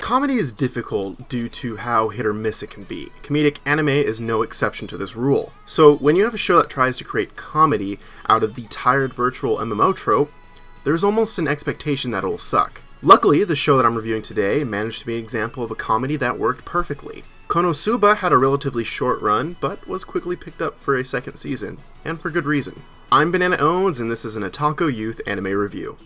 Comedy is difficult due to how hit or miss it can be. Comedic anime is no exception to this rule. So when you have a show that tries to create comedy out of the tired virtual MMO trope, there's almost an expectation that it will suck. Luckily, the show that I'm reviewing today managed to be an example of a comedy that worked perfectly. Konosuba had a relatively short run, but was quickly picked up for a second season, and for good reason. I'm Banana Owens, and this is an Otaku Youth Anime Review.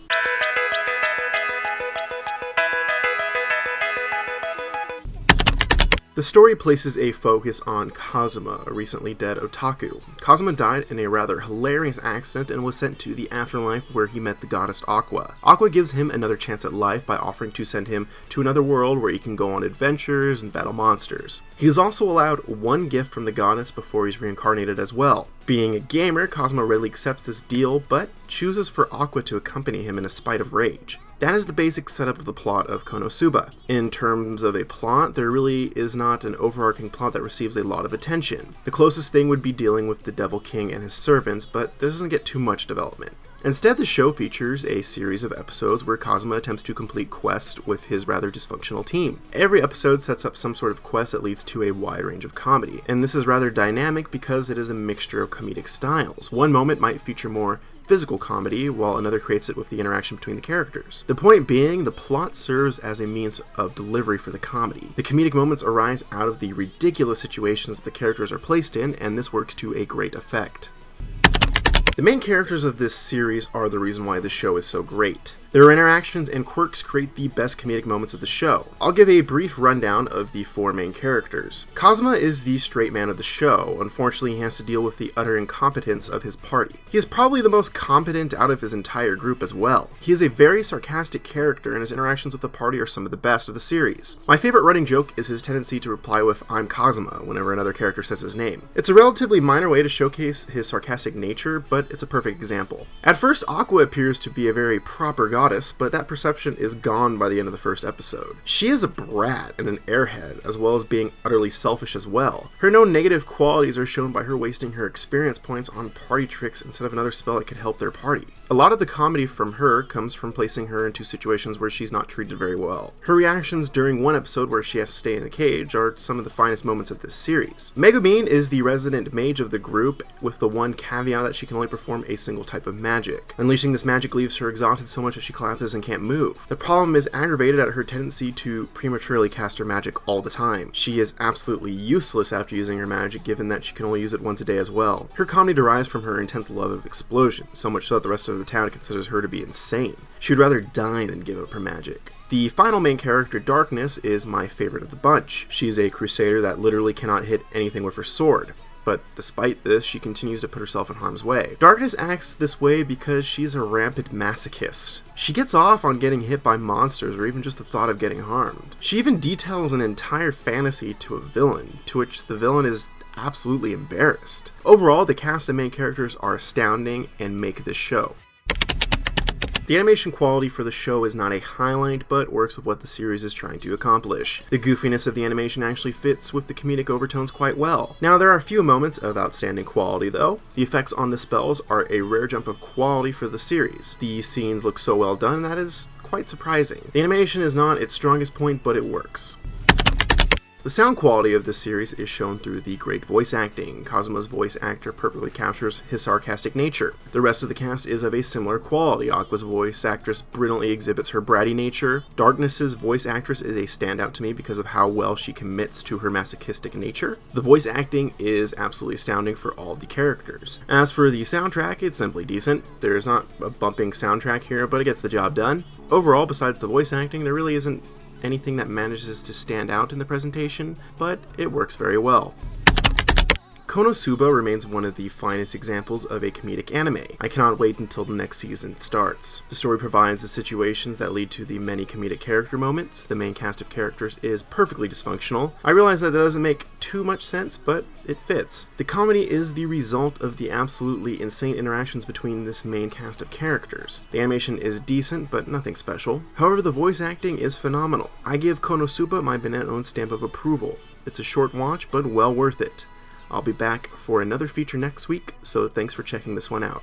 The story places a focus on Kazuma, a recently dead otaku. Kazuma died in a rather hilarious accident and was sent to the afterlife where he met the goddess Aqua. Aqua gives him another chance at life by offering to send him to another world where he can go on adventures and battle monsters. He is also allowed one gift from the goddess before he's reincarnated as well. Being a gamer, Kazuma readily accepts this deal, but chooses for Aqua to accompany him in a spite of rage. That is the basic setup of the plot of Konosuba. In terms of a plot, there really is not an overarching plot that receives a lot of attention. The closest thing would be dealing with the Devil King and his servants, but this doesn't get too much development. Instead, the show features a series of episodes where Kazuma attempts to complete quests with his rather dysfunctional team. Every episode sets up some sort of quest that leads to a wide range of comedy, and this is rather dynamic because it is a mixture of comedic styles. One moment might feature more physical comedy, while another creates it with the interaction between the characters. The point being, the plot serves as a means of delivery for the comedy. The comedic moments arise out of the ridiculous situations that the characters are placed in, and this works to a great effect. The main characters of this series are the reason why the show is so great. Their interactions and quirks create the best comedic moments of the show. I'll give a brief rundown of the four main characters. Kazuma is the straight man of the show. Unfortunately, he has to deal with the utter incompetence of his party. He is probably the most competent out of his entire group as well. He is a very sarcastic character, and his interactions with the party are some of the best of the series. My favorite running joke is his tendency to reply with "I'm Kazuma" whenever another character says his name. It's a relatively minor way to showcase his sarcastic nature, but it's a perfect example. At first, Aqua appears to be a very proper goddess, but that perception is gone by the end of the first episode. She is a brat and an airhead, as well as being utterly selfish as well. Her known negative qualities are shown by her wasting her experience points on party tricks instead of another spell that could help their party. A lot of the comedy from her comes from placing her into situations where she's not treated very well. Her reactions during one episode where she has to stay in a cage are some of the finest moments of this series. Megumin is the resident mage of the group, with the one caveat that she can only perform a single type of magic. Unleashing this magic leaves her exhausted so much that she collapses and can't move. The problem is aggravated at her tendency to prematurely cast her magic all the time. She is absolutely useless after using her magic, given that she can only use it once a day as well. Her comedy derives from her intense love of explosions, so much so that the rest of the town considers her to be insane. She would rather die than give up her magic. The final main character, Darkness, is my favorite of the bunch. She's a crusader that literally cannot hit anything with her sword. But despite this, she continues to put herself in harm's way. Darkness acts this way because she's a rampant masochist. She gets off on getting hit by monsters or even just the thought of getting harmed. She even details an entire fantasy to a villain, to which the villain is absolutely embarrassed. Overall, the cast and main characters are astounding and make this show. The animation quality for the show is not a highlight, but works with what the series is trying to accomplish. The goofiness of the animation actually fits with the comedic overtones quite well. Now, there are a few moments of outstanding quality though. The effects on the spells are a rare jump of quality for the series. The scenes look so well done that is quite surprising. The animation is not its strongest point, but it works. The sound quality of this series is shown through the great voice acting. Kazuma's voice actor perfectly captures his sarcastic nature. The rest of the cast is of a similar quality. Aqua's voice actress brilliantly exhibits her bratty nature. Darkness's voice actress is a standout to me because of how well she commits to her masochistic nature. The voice acting is absolutely astounding for all the characters. As for the soundtrack, it's simply decent. There's not a bumping soundtrack here, but it gets the job done. Overall, besides the voice acting, there really isn't anything that manages to stand out in the presentation, but it works very well. Konosuba remains one of the finest examples of a comedic anime. I cannot wait until the next season starts. The story provides the situations that lead to the many comedic character moments. The main cast of characters is perfectly dysfunctional. I realize that doesn't make too much sense, but it fits. The comedy is the result of the absolutely insane interactions between this main cast of characters. The animation is decent, but nothing special. However, the voice acting is phenomenal. I give Konosuba my Banana-owned stamp of approval. It's a short watch, but well worth it. I'll be back for another feature next week, so thanks for checking this one out.